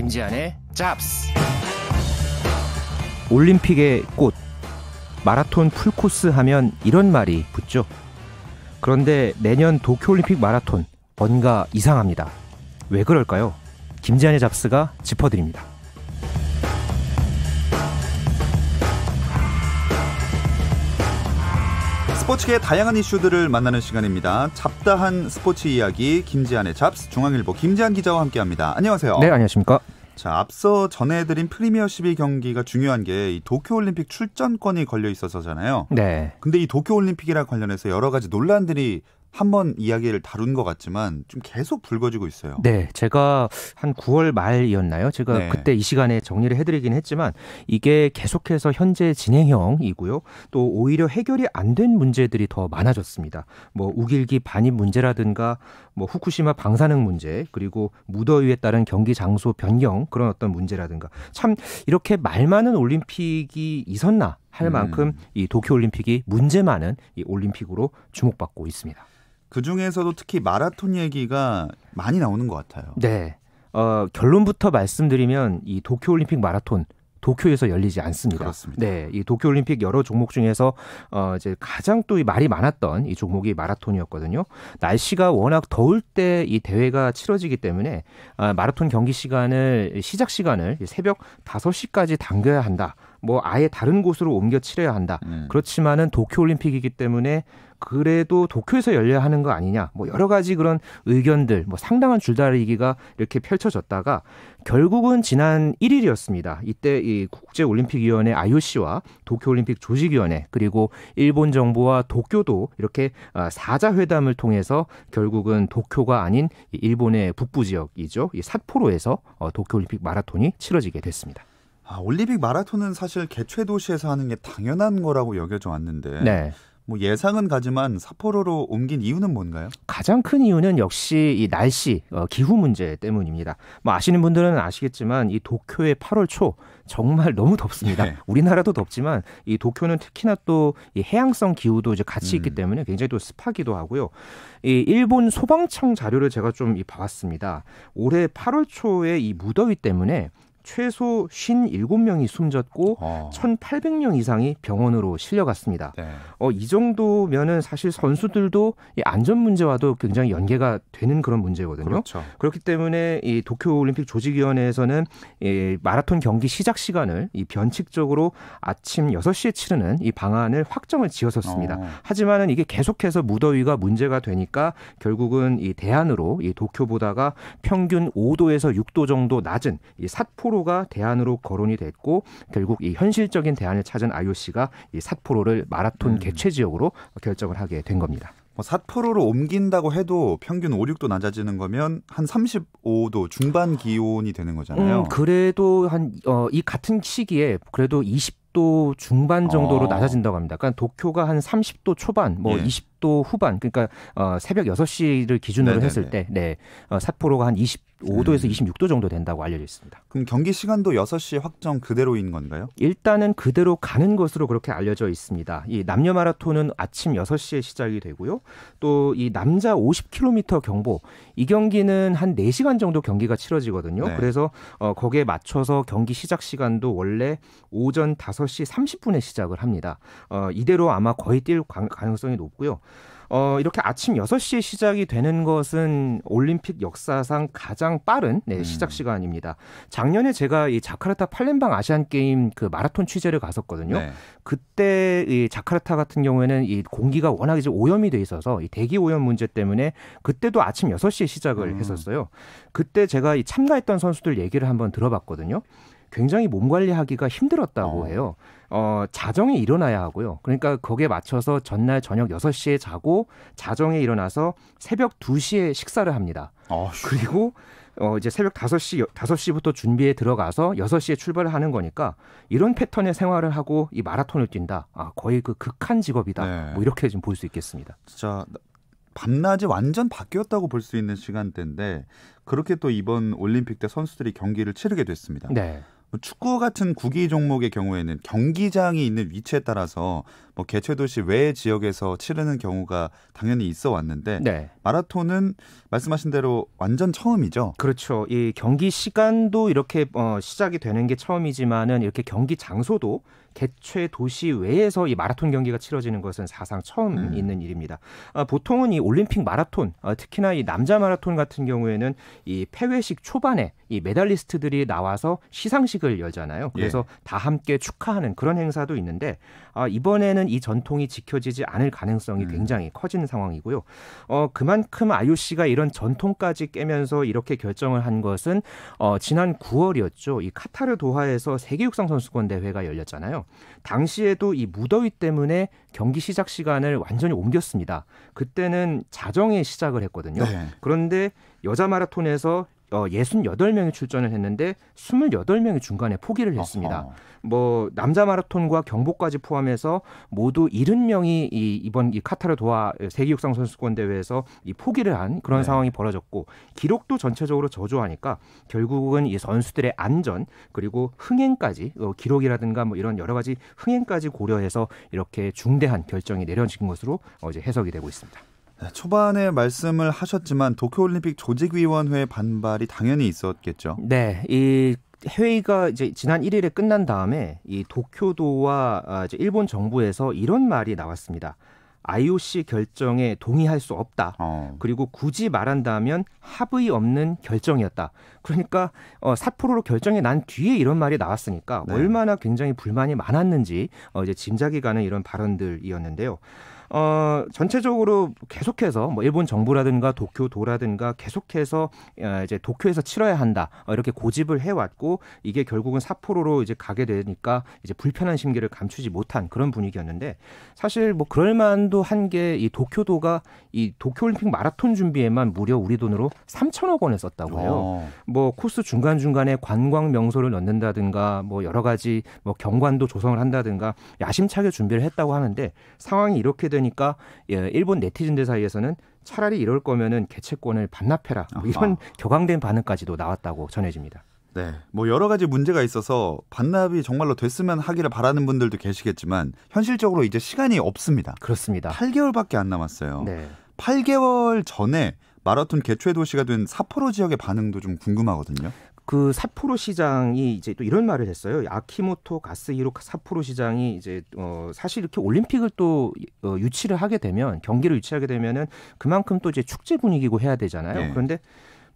김지한의 잡스. 올림픽의 꽃, 마라톤 풀코스 하면 이런 말이 붙죠. 그런데 내년 도쿄올림픽 마라톤 뭔가 이상합니다. 왜 그럴까요? 김지한의 잡스가 짚어드립니다. 스포츠계의 다양한 이슈들을 만나는 시간입니다. 잡다한 스포츠 이야기 김지한의 잡스, 중앙일보 김지한 기자와 함께합니다. 안녕하세요. 네, 안녕하십니까. 자, 앞서 전해드린 프리미어 12 경기가 중요한 게 이 도쿄올림픽 출전권이 걸려 있어서잖아요. 네. 근데 이 도쿄올림픽이랑 관련해서 여러 가지 논란들이 한번 이야기를 다룬 것 같지만 좀 계속 불거지고 있어요. 네, 제가 한 9월 말이었나요? 제가 네. 그때 이 시간에 정리를 해드리긴 했지만 이게 계속해서 현재 진행형이고요. 또 오히려 해결이 안 된 문제들이 더 많아졌습니다. 뭐 우길기 반입 문제라든가 뭐 후쿠시마 방사능 문제, 그리고 무더위에 따른 경기 장소 변경, 그런 어떤 문제라든가, 참 이렇게 말 많은 올림픽이 있었나 할 만큼 이 도쿄올림픽이 문제 많은 이 올림픽으로 주목받고 있습니다. 그중에서도 특히 마라톤 얘기가 많이 나오는 것 같아요. 네. 결론부터 말씀드리면 이 도쿄올림픽 마라톤 도쿄에서 열리지 않습니다. 그렇습니다. 네, 이 도쿄올림픽 여러 종목 중에서 이제 가장 또 말이 많았던 이 종목이 마라톤이었거든요. 날씨가 워낙 더울 때 이 대회가 치러지기 때문에 마라톤 경기 시간을, 시작 시간을 새벽 5시까지 당겨야 한다. 뭐 아예 다른 곳으로 옮겨 치러야 한다. 그렇지만은 도쿄올림픽이기 때문에 그래도 도쿄에서 열려야 하는 거 아니냐, 뭐 여러 가지 그런 의견들, 뭐 상당한 줄다리기가 이렇게 펼쳐졌다가 결국은 지난 1일이었습니다. 이때 이 국제올림픽위원회 IOC와 도쿄올림픽 조직위원회, 그리고 일본 정부와 도쿄도 이렇게 사자회담을 통해서 결국은 도쿄가 아닌 일본의 북부 지역이죠, 이 삿포로에서 도쿄올림픽 마라톤이 치러지게 됐습니다. 올림픽 마라톤은 사실 개최 도시에서 하는 게 당연한 거라고 여겨져 왔는데, 네. 뭐 예상은 가지만 삿포로로 옮긴 이유는 뭔가요? 가장 큰 이유는 역시 이 날씨, 기후 문제 때문입니다. 뭐 아시는 분들은 아시겠지만 이 도쿄의 8월 초 정말 너무 덥습니다. 네. 우리나라도 덥지만 이 도쿄는 특히나 또 이 해양성 기후도 이제 같이 있기 때문에 굉장히 또 습하기도 하고요. 이 일본 소방청 자료를 제가 좀 봐왔습니다. 올해 8월 초에 이 무더위 때문에 최소 57명이 숨졌고 1,800명 이상이 병원으로 실려갔습니다. 네. 이 정도면은 사실 선수들도 이 안전 문제와도 굉장히 연계가 되는 그런 문제거든요. 그렇죠. 그렇기 때문에 이 도쿄올림픽 조직위원회에서는 이 마라톤 경기 시작 시간을 이 변칙적으로 아침 6시에 치르는 이 방안을 확정을 지었었습니다. 하지만은 이게 계속해서 무더위가 문제가 되니까 결국은 이 대안으로 이 도쿄보다가 평균 5도에서 6도 정도 낮은 이 삿포로가 대안으로 거론이 됐고, 결국 이 현실적인 대안을 찾은 IOC가 이 삿포로를 마라톤 개최 지역으로 결정을 하게 된 겁니다. 뭐 삿포로로 옮긴다고 해도 평균 5, 6도 낮아지는 거면 한 35도 중반 기온이 되는 거잖아요. 그래도 이 같은 시기에 그래도 20도 중반 정도로 낮아진다고 합니다. 그러니까 도쿄가 한 30도 초반, 뭐 20도 후반, 그러니까 새벽 6시를 기준으로 네네네. 했을 때, 삿포로가 한 25도에서 26도 정도 된다고 알려져 있습니다. 그럼 경기 시간도 6시 확정 그대로인 건가요? 일단은 그대로 가는 것으로 그렇게 알려져 있습니다. 이 남녀 마라톤은 아침 6시에 시작이 되고요. 또 이 남자 50km 경보, 이 경기는 한 4시간 정도 경기가 치러지거든요. 네. 그래서 거기에 맞춰서 경기 시작 시간도 원래 오전 5시 30분에 시작을 합니다. 이대로 아마 거의 뛸 가능성이 높고요. 이렇게 아침 6시에 시작이 되는 것은 올림픽 역사상 가장 빠른 시작 시간입니다. 작년에 제가 이 자카르타 팔렘방 아시안 게임 그 마라톤 취재를 갔었거든요. 네. 그때 이 자카르타 같은 경우에는 이 공기가 워낙 이제 오염이 돼 있어서 이 대기 오염 문제 때문에 그때도 아침 6시에 시작을 했었어요. 그때 제가 이 참가했던 선수들 얘기를 한번 들어봤거든요. 굉장히 몸 관리하기가 힘들었다고 해요. 자정에 일어나야 하고요. 그러니까 거기에 맞춰서 전날 저녁 6시에 자고 자정에 일어나서 새벽 2시에 식사를 합니다. 그리고 이제 새벽 5시부터 준비에 들어가서 6시에 출발을 하는 거니까 이런 패턴의 생활을 하고 이 마라톤을 뛴다. 거의 그 극한 직업이다. 네. 뭐 이렇게 좀 볼 수 있겠습니다. 진짜 밤낮이 완전 바뀌었다고 볼 수 있는 시간대인데, 그렇게 또 이번 올림픽 때 선수들이 경기를 치르게 됐습니다. 네. 축구 같은 구기 종목의 경우에는 경기장이 있는 위치에 따라서 뭐 개최도시 외 지역에서 치르는 경우가 당연히 있어 왔는데 네. 마라톤은 말씀하신 대로 완전 처음이죠. 그렇죠. 이 경기 시간도 이렇게 시작이 되는 게 처음이지만은 이렇게 경기 장소도 개최 도시 외에서 이 마라톤 경기가 치러지는 것은 사상 처음 있는 일입니다. 보통은 이 올림픽 마라톤, 특히나 이 남자 마라톤 같은 경우에는 이 폐회식 초반에 이 메달리스트들이 나와서 시상식을 열잖아요. 그래서 다 함께 축하하는 그런 행사도 있는데 이번에는 이 전통이 지켜지지 않을 가능성이 굉장히 커지는 상황이고요. 그만큼 IOC가 이런 전통까지 깨면서 이렇게 결정을 한 것은 지난 9월이었죠. 이 카타르 도하에서 세계육상 선수권 대회가 열렸잖아요. 당시에도 이 무더위 때문에 경기 시작 시간을 완전히 옮겼습니다. 그때는 자정에 시작을 했거든요. 네. 그런데 여자 마라톤에서 68명이 출전을 했는데 28명이 중간에 포기를 했습니다. 뭐 남자 마라톤과 경보까지 포함해서 모두 70명이 이번 카타르 도하 세계육상 선수권 대회에서 이 포기를 한 그런 상황이 벌어졌고 기록도 전체적으로 저조하니까 결국은 이 선수들의 안전 그리고 흥행까지 기록이라든가 뭐 이런 여러 가지 흥행까지 고려해서 이렇게 중대한 결정이 내려진 것으로 이제 해석이 되고 있습니다. 네, 초반에 말씀을 하셨지만 도쿄올림픽 조직위원회의 반발이 당연히 있었겠죠. 네, 이 회의가 이제 지난 1일에 끝난 다음에 이 도쿄도와 이제 일본 정부에서 이런 말이 나왔습니다. IOC 결정에 동의할 수 없다. 그리고 굳이 말한다면 합의 없는 결정이었다. 그러니까 삿포로로 결정이 난 뒤에 이런 말이 나왔으니까 얼마나 굉장히 불만이 많았는지 이제 짐작이 가는 이런 발언들이었는데요. 전체적으로 계속해서 뭐 일본 정부라든가 도쿄도라든가 계속해서 이제 도쿄에서 치러야 한다 이렇게 고집을 해왔고 이게 결국은 삿포로로 이제 가게 되니까 이제 불편한 심기를 감추지 못한 그런 분위기였는데 사실 뭐 그럴 만도 한 게 이 도쿄도가 이 도쿄올림픽 마라톤 준비에만 무려 우리 돈으로 3천억 원을 썼다고 해요. 뭐 코스 중간중간에 관광 명소를 넣는다든가 뭐 여러 가지 뭐 경관도 조성을 한다든가 야심차게 준비를 했다고 하는데 상황이 이렇게 되니까 일본 네티즌들 사이에서는 차라리 이럴 거면은 개최권을 반납해라 뭐 이런 격앙된 반응까지도 나왔다고 전해집니다. 네, 뭐 여러 가지 문제가 있어서 반납이 정말로 됐으면 하기를 바라는 분들도 계시겠지만 현실적으로 이제 시간이 없습니다. 그렇습니다. 8개월밖에 안 남았어요. 네. 8개월 전에 마라톤 개최 도시가 된 삿포로 지역의 반응도 좀 궁금하거든요. 그 삿포로 시장이 이제 또 이런 말을 했어요. 아키모토 가스히로 삿포로 시장이 이제 사실 이렇게 올림픽을 또 유치를 하게 되면 경기를 유치하게 되면은 그만큼 또 이제 축제 분위기고 해야 되잖아요. 네. 그런데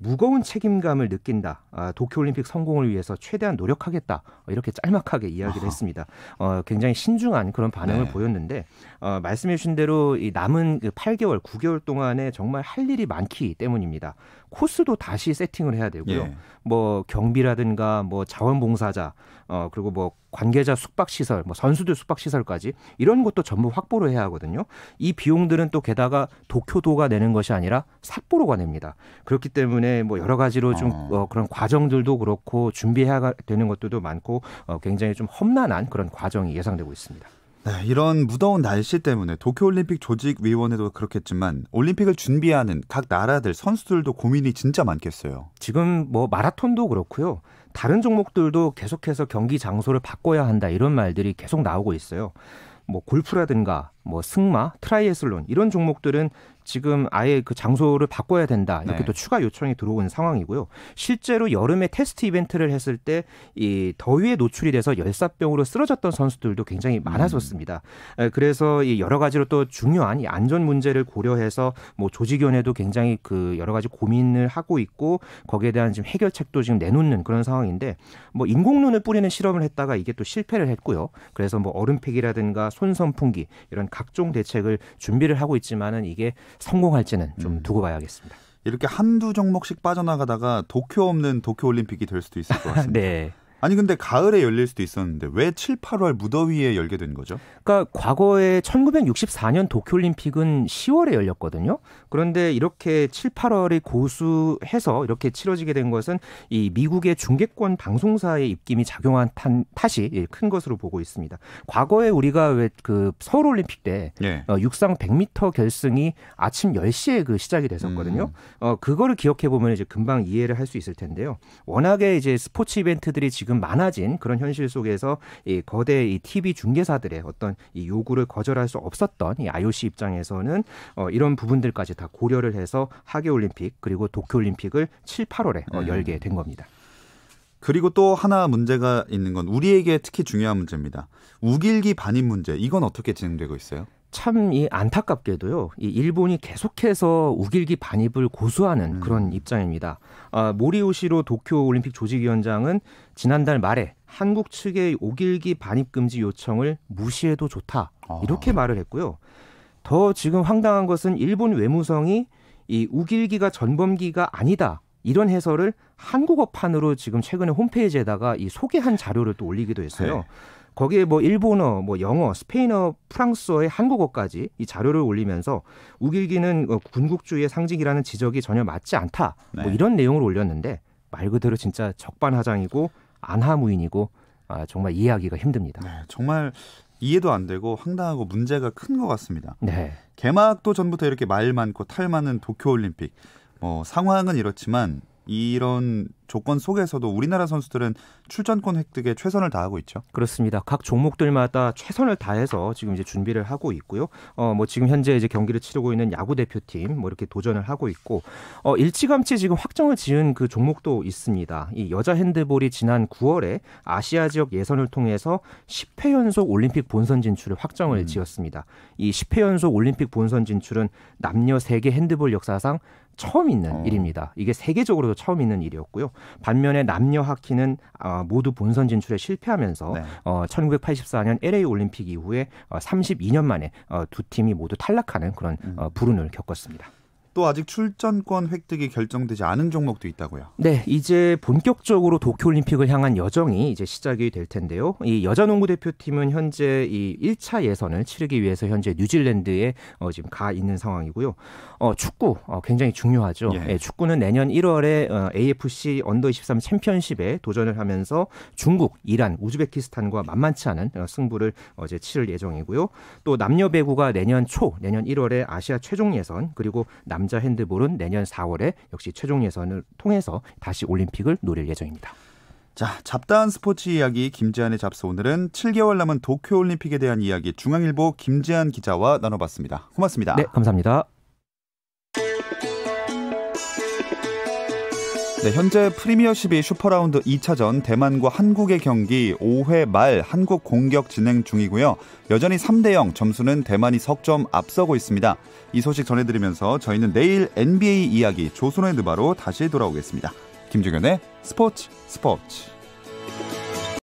무거운 책임감을 느낀다. 도쿄올림픽 성공을 위해서 최대한 노력하겠다. 이렇게 짤막하게 이야기를 했습니다. 굉장히 신중한 그런 반응을 보였는데 말씀해 주신 대로 이 남은 8개월, 9개월 동안에 정말 할 일이 많기 때문입니다. 코스도 다시 세팅을 해야 되고요. 뭐 경비라든가 뭐 자원봉사자 그리고 뭐 관계자 숙박시설, 뭐 선수들 숙박시설까지 이런 것도 전부 확보를 해야 하거든요. 이 비용들은 또 게다가 도쿄도가 내는 것이 아니라 삿포로가 냅니다. 그렇기 때문에 뭐 여러 가지로 좀 그런 과정들도 그렇고 준비해야 되는 것들도 많고 굉장히 좀 험난한 그런 과정이 예상되고 있습니다. 네, 이런 무더운 날씨 때문에 도쿄올림픽 조직위원회도 그렇겠지만 올림픽을 준비하는 각 나라들 선수들도 고민이 진짜 많겠어요. 지금 뭐 마라톤도 그렇고요. 다른 종목들도 계속해서 경기 장소를 바꿔야 한다 이런 말들이 계속 나오고 있어요. 뭐 골프라든가 뭐 승마, 트라이애슬론 이런 종목들은 지금 아예 그 장소를 바꿔야 된다 이렇게 또 추가 요청이 들어온 상황이고요. 실제로 여름에 테스트 이벤트를 했을 때 이 더위에 노출이 돼서 열사병으로 쓰러졌던 선수들도 굉장히 많았었습니다. 그래서 이 여러 가지로 또 중요한 이 안전 문제를 고려해서 뭐 조직위원회도 굉장히 그 여러 가지 고민을 하고 있고 거기에 대한 지금 해결책도 지금 내놓는 그런 상황인데 뭐 인공눈을 뿌리는 실험을 했다가 이게 또 실패를 했고요. 그래서 뭐 얼음팩이라든가 손선풍기 이런 각종 대책을 준비를 하고 있지만은 이게 성공할지는 좀 두고 봐야겠습니다. 이렇게 한두 종목씩 빠져나가다가 도쿄 없는 도쿄올림픽이 될 수도 있을 것 같습니다. 네. 아니 근데 가을에 열릴 수도 있었는데 왜 7, 8월 무더위에 열게 된 거죠? 그러니까 과거에 1964년 도쿄올림픽은 10월에 열렸거든요. 그런데 이렇게 7, 8월에 고수해서 이렇게 치러지게 된 것은 이 미국의 중계권 방송사의 입김이 작용한 탓이 큰 것으로 보고 있습니다. 과거에 우리가 왜 그 서울올림픽 때 육상 100m 결승이 아침 10시에 그 시작이 됐었거든요. 그거를 기억해 보면 이제 금방 이해를 할 수 있을 텐데요. 워낙에 이제 스포츠 이벤트들이 지금 지금 많아진 그런 현실 속에서 이 거대 이 TV 중개사들의 어떤 이 요구를 거절할 수 없었던 이 IOC 입장에서는 이런 부분들까지 다 고려를 해서 하계올림픽 그리고 도쿄올림픽을 7, 8월에 열게 된 겁니다. 그리고 또 하나 문제가 있는 건 우리에게 특히 중요한 문제입니다. 우길기 반입 문제. 이건 어떻게 진행되고 있어요? 참 이 안타깝게도요. 이 일본이 계속해서 우길기 반입을 고수하는 그런 입장입니다. 모리오시로 도쿄올림픽 조직위원장은 지난달 말에 한국 측의 우길기 반입 금지 요청을 무시해도 좋다. 이렇게 말을 했고요. 더 지금 황당한 것은 일본 외무성이 이 우길기가 전범기가 아니다. 이런 해설을 한국어판으로 지금 최근에 홈페이지에다가 이 소개한 자료를 또 올리기도 했어요. 네. 거기에 뭐 일본어, 뭐 영어, 스페인어, 프랑스어의 한국어까지 이 자료를 올리면서 우길기는 군국주의의 상징이라는 지적이 전혀 맞지 않다. 네. 뭐 이런 내용을 올렸는데 말 그대로 진짜 적반하장이고 안하무인이고 정말 이해하기가 힘듭니다. 네, 정말 이해도 안 되고 황당하고 문제가 큰 것 같습니다. 네. 개막도 전부터 이렇게 말 많고 탈 많은 도쿄올림픽. 상황은 이렇지만 이런 조건 속에서도 우리나라 선수들은 출전권 획득에 최선을 다하고 있죠. 그렇습니다. 각 종목들마다 최선을 다해서 지금 이제 준비를 하고 있고요. 지금 현재 이제 경기를 치르고 있는 야구 대표팀 이렇게 도전을 하고 있고 일찌감치 지금 확정을 지은 그 종목도 있습니다. 이 여자 핸드볼이 지난 9월에 아시아 지역 예선을 통해서 10회 연속 올림픽 본선 진출을 확정을 지었습니다. 이 10회 연속 올림픽 본선 진출은 남녀 세계 핸드볼 역사상 처음 있는 일입니다. 이게 세계적으로도 처음 있는 일이었고요. 반면에 남녀 하키는 모두 본선 진출에 실패하면서 네. 1984년 LA 올림픽 이후에 32년 만에 두 팀이 모두 탈락하는 그런 불운을 겪었습니다. 또 아직 출전권 획득이 결정되지 않은 종목도 있다고요? 네, 이제 본격적으로 도쿄올림픽을 향한 여정이 이제 시작이 될 텐데요. 이 여자 농구 대표팀은 현재 이 1차 예선을 치르기 위해서 현재 뉴질랜드에 지금 가 있는 상황이고요. 축구 굉장히 중요하죠. 예. 네, 축구는 내년 1월에 AFC 언더23 챔피언십에 도전을 하면서 중국, 이란, 우즈베키스탄과 만만치 않은 승부를 어제 치를 예정이고요. 또 남녀 배구가 내년 1월에 아시아 최종 예선 그리고 남자 핸드볼은 내년 4월에 역시 최종 예선을 통해서 다시 올림픽을 노릴 예정입니다. 자, 잡다한 스포츠 이야기 김재한의 잡스 오늘은 7개월 남은 도쿄올림픽에 대한 이야기 중앙일보 김재한 기자와 나눠봤습니다. 고맙습니다. 네, 감사합니다. 네, 현재 프리미어12 슈퍼라운드 2차전 대만과 한국의 경기 5회 말 한국 공격 진행 중이고요. 여전히 3대0 점수는 대만이 석점 앞서고 있습니다. 이 소식 전해드리면서 저희는 내일 NBA 이야기 조선의 느바로 다시 돌아오겠습니다. 김종현의 스포츠.